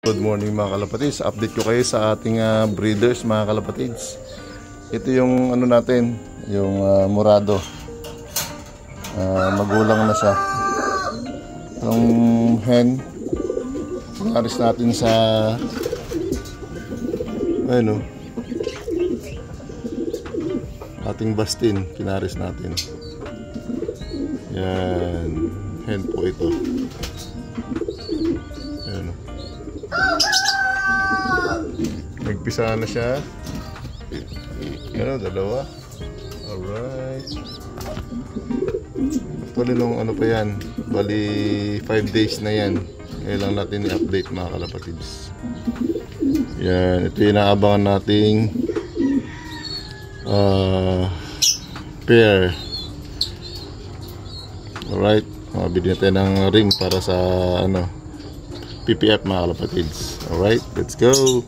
Good morning mga kalapatids. Update ko kayo sa ating breeders mga kalapatids. Ito yung ano natin, yung Murado. Magulang na siya. Yung hen, pinaris natin sa ano, ating Bastin, pinaris natin. Yan, hen po ito. Ayan. Nagpisa na siya. Ano, dalawa. Alright. Actually nung ano pa yan, bali 5 days na yan. Ngayon lang natin i-update mga kalapatids. Yan, ito yung inaabangan nating pair. Alright, mabili natin ng ring para sa ano, PPF mga kalapatids. Alright, let's go!